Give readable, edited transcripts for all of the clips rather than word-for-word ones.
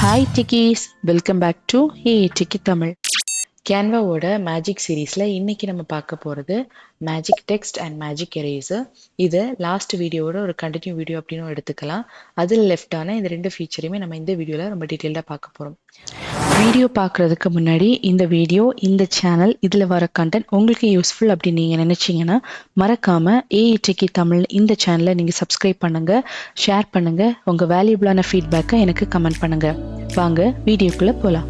Hi Techies, welcome back to Hey Techie Tamil. கேன்வாவோட magic சீரீஸில் இன்றைக்கி நம்ம பார்க்க போகிறது magic text and magic eraser. இது லாஸ்ட் வீடியோவோட ஒரு கண்டினியூ வீடியோ அப்படின்னு எடுத்துக்கலாம். அதில் லெஃப்டான இந்த ரெண்டு ஃபீச்சரையுமே நம்ம இந்த வீடியோவில் ரொம்ப டீட்டெயில்டாக பார்க்க போகிறோம். வீடியோ பார்க்குறதுக்கு முன்னாடி இந்த வீடியோ, இந்த சேனல், இதில் வர கண்டென்ட் உங்களுக்கு யூஸ்ஃபுல் அப்படின்னு நீங்கள் நினச்சிங்கன்னா மறக்காமல் ஏஐடிக்கு தமிழ் இந்த சேனலை நீங்கள் சப்ஸ்கிரைப் பண்ணுங்கள், ஷேர் பண்ணுங்கள், உங்கள் வேல்யூபிளான ஃபீட்பேக்கை எனக்கு கமெண்ட் பண்ணுங்கள். வாங்க வீடியோக்குள்ளே போகலாம்.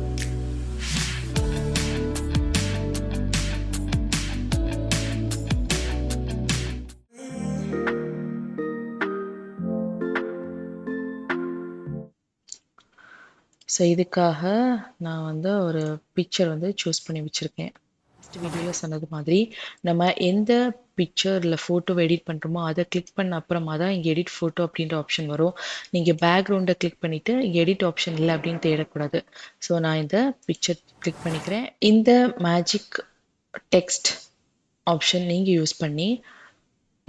ஸோ இதுக்காக நான் ஒரு பிக்சர் சூஸ் பண்ணி வச்சுருக்கேன். ஃபஸ்ட் வீடியோவில் சொன்னது மாதிரி நம்ம எந்த பிக்சர் இல்லை ஃபோட்டோவை எடிட் பண்ணுறோமோ அதை கிளிக் பண்ண அப்புறமா தான் இங்கே எடிட் ஃபோட்டோ அப்படின்ற ஆப்ஷன் வரும். நீங்கள் பேக்ரவுண்டை கிளிக் பண்ணிவிட்டு இங்கே எடிட் ஆப்ஷன் இல்லை அப்படின்னு தேடக்கூடாது. ஸோ நான் இந்த பிக்சர் கிளிக் பண்ணிக்கிறேன். இந்த மேஜிக் டெக்ஸ்ட் ஆப்ஷன் நீங்கள் யூஸ் பண்ணி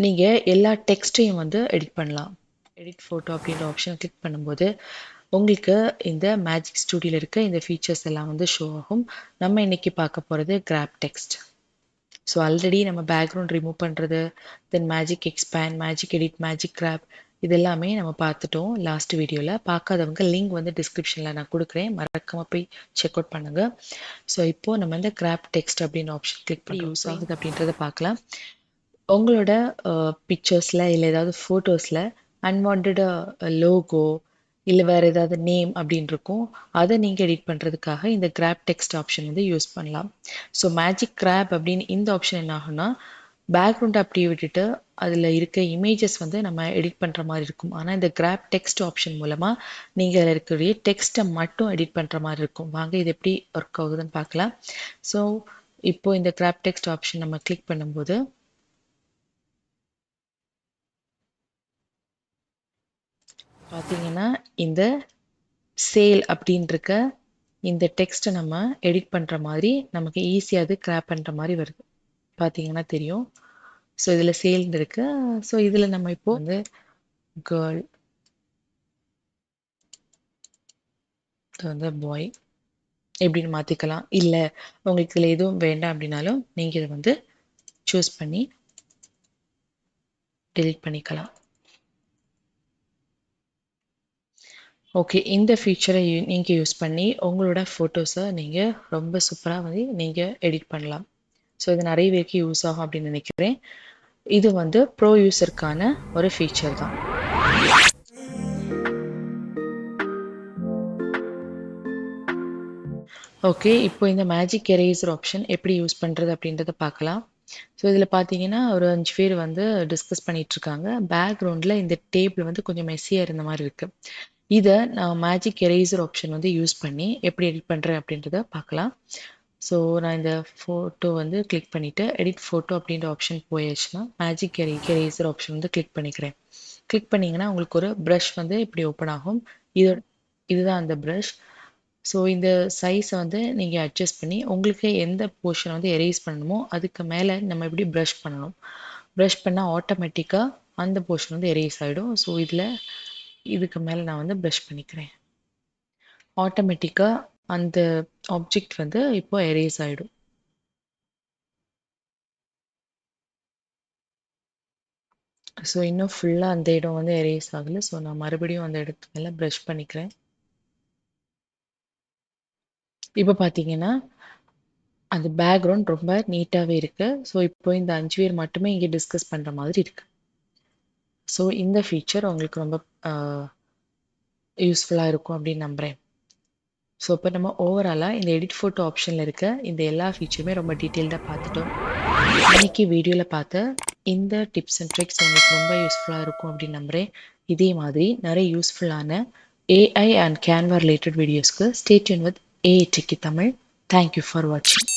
நீங்கள் எல்லா டெக்ஸ்ட்டையும் எடிட் பண்ணலாம். எடிட் ஃபோட்டோ அப்படின்ற ஆப்ஷன் கிளிக் பண்ணும்போது உங்களுக்கு இந்த மேஜிக் ஸ்டுடியோவில் இருக்க இந்த ஃபீச்சர்ஸ் எல்லாம் ஷோ ஆகும். நம்ம இன்னைக்கு பார்க்க போகிறது கிராப் டெக்ஸ்ட். ஸோ ஆல்ரெடி நம்ம பேக்ரவுண்ட் ரிமூவ் பண்ணுறது, then magic expand, magic edit, magic crop இது எல்லாமே நம்ம பார்த்துட்டோம் லாஸ்ட் வீடியோவில். பார்க்காதவங்க லிங்க் டிஸ்கிரிப்ஷனில் நான் கொடுக்குறேன், மறக்காமல் போய் செக் அவுட் பண்ணுங்கள். ஸோ இப்போது நம்ம இந்த கிராப் டெக்ஸ்ட் அப்படின்னு ஆப்ஷன் கிளிக் பண்ணி யூஸ் ஆகுது அப்படின்றத பார்க்கலாம். உங்களோட பிக்சர்ஸில் இல்லை ஏதாவது ஃபோட்டோஸில் அன்வான்ட் லோகோ இல்லை வேறு ஏதாவது நேம் அப்படின்னு இருக்கும், அதை நீங்கள் எடிட் பண்ணுறதுக்காக இந்த கிராப் டெக்ஸ்ட் ஆப்ஷன் யூஸ் பண்ணலாம். ஸோ மேஜிக் கிராப் அப்படின்னு இந்த ஆப்ஷன் என்ன ஆகும்னா, பேக்ரவுண்டை அப்படியே விட்டுட்டு அதில் இருக்க இமேஜஸ் நம்ம எடிட் பண்ணுற மாதிரி இருக்கும். ஆனால் இந்த கிராப் டெக்ஸ்ட் ஆப்ஷன் மூலமாக நீங்கள் அதில் இருக்கக்கூடிய டெக்ஸ்ட்டை மட்டும் எடிட் பண்ணுற மாதிரி இருக்கும். வாங்க இது எப்படி ஒர்க் ஆகுதுன்னு பார்க்கலாம். ஸோ இப்போது இந்த கிராப் டெக்ஸ்ட் ஆப்ஷன் நம்ம கிளிக் பண்ணும்போது பார்த்தீங்கன்னா இந்த சேல் அப்படின்ற இந்த டெக்ஸ்ட்டை நம்ம எடிட் பண்ணுற மாதிரி நமக்கு ஈஸியாக அது கிராப் பண்ணுற மாதிரி வருது. பார்த்தீங்கன்னா தெரியும். ஸோ இதில் சேல்னு இருக்கு. ஸோ இதில் நம்ம இப்போ கேர்ள், பாய் எப்படின்னு மாற்றிக்கலாம். இல்லை உங்களுக்கு இதில் எதுவும் வேண்டாம் அப்படின்னாலும் நீங்கள் இதை சூஸ் பண்ணி டெலீட் பண்ணிக்கலாம். ஓகே, இந்த ஃபீச்சரை நீங்கள் யூஸ் பண்ணி உங்களோட ஃபோட்டோஸை நீங்கள் ரொம்ப சூப்பராக நீங்கள் எடிட் பண்ணலாம். ஸோ இது நிறைய பேருக்கு யூஸ் ஆகும் அப்படின்னு நினைக்கிறேன். இது ப்ரோ யூஸருக்கான ஒரு ஃபீச்சர் தான். ஓகே, இப்போ இந்த மேஜிக் எரேசர் ஆப்ஷன் எப்படி யூஸ் பண்ணுறது அப்படின்றத பார்க்கலாம். ஸோ இதில் பார்த்தீங்கன்னா ஒரு 5 பேர் டிஸ்கஸ் பண்ணிட்டு இருக்காங்க. பேக்ரவுண்டில் இந்த டேபிள் கொஞ்சம் மெஸ்ஸியாக இருந்த மாதிரி இருக்குது. இதை நான் மேஜிக் எரேசர் ஆப்ஷன் யூஸ் பண்ணி எப்படி எடிட் பண்ணுறேன் அப்படின்றத பார்க்கலாம். ஸோ நான் இந்த ஃபோட்டோ கிளிக் பண்ணிவிட்டு எடிட் ஃபோட்டோ அப்படின்ற ஆப்ஷன் போயாச்சுன்னா மேஜிக் எரேசர் ஆப்ஷன் கிளிக் பண்ணிக்கிறேன். கிளிக் பண்ணிங்கன்னா உங்களுக்கு ஒரு ப்ரஷ் இப்படி ஓப்பன் ஆகும். இதுதான் அந்த ப்ரஷ். ஸோ இந்த சைஸை நீங்கள் அட்ஜஸ்ட் பண்ணி உங்களுக்கு எந்த போர்ஷன் எரேஸ் பண்ணணுமோ அதுக்கு மேலே நம்ம இப்படி ப்ரஷ் பண்ணணும். ப்ரஷ் பண்ணால் ஆட்டோமேட்டிக்காக அந்த போர்ஷன் எரேஸ் ஆகிடும். ஸோ இதுக்கு மேலே நான் ப்ரஷ் பண்ணிக்கிறேன். ஆட்டோமேட்டிக்காக அந்த ஆப்ஜெக்ட் இப்போ எரேஸ் ஆகிடும். ஸோ இன்னும் ஃபுல்லாக அந்த இடம் எரேஸ் ஆகலை. ஸோ நான் மறுபடியும் அந்த இடத்து மேலே ப்ரஷ் பண்ணிக்கிறேன். இப்போ பார்த்தீங்கன்னா அந்த பேக்ரவுண்ட் ரொம்ப நீட்டாகவே இருக்குது. ஸோ இப்போ இந்த 5 பேர் மட்டுமே இங்கே டிஸ்கஸ் பண்ணுற மாதிரி இருக்குது. ஸோ இந்த ஃபீச்சர் உங்களுக்கு ரொம்ப யூஸ்ஃபுல்லாக இருக்கும் அப்படின்னு நம்புகிறேன். ஸோ இப்போ நம்ம ஓவராலாக இந்த எடிட் ஃபோட்டோ ஆப்ஷனில் இருக்க இந்த எல்லா ஃபீச்சருமே ரொம்ப டீட்டெயில்டாக பார்த்துட்டோம். இன்னைக்கு வீடியோவில் பார்த்த இந்த டிப்ஸ் அண்ட் ட்ரிக்ஸ் உங்களுக்கு ரொம்ப யூஸ்ஃபுல்லாக இருக்கும் அப்படின்னு நம்புகிறேன். இதே மாதிரி நிறைய யூஸ்ஃபுல்லான AI அண்ட் Canva ரிலேட்டட் வீடியோஸ்க்கு ஸ்டே டியூன் வித் ஏஐடிக்கு தமிழ். தேங்க்யூ ஃபார் வாட்சிங்.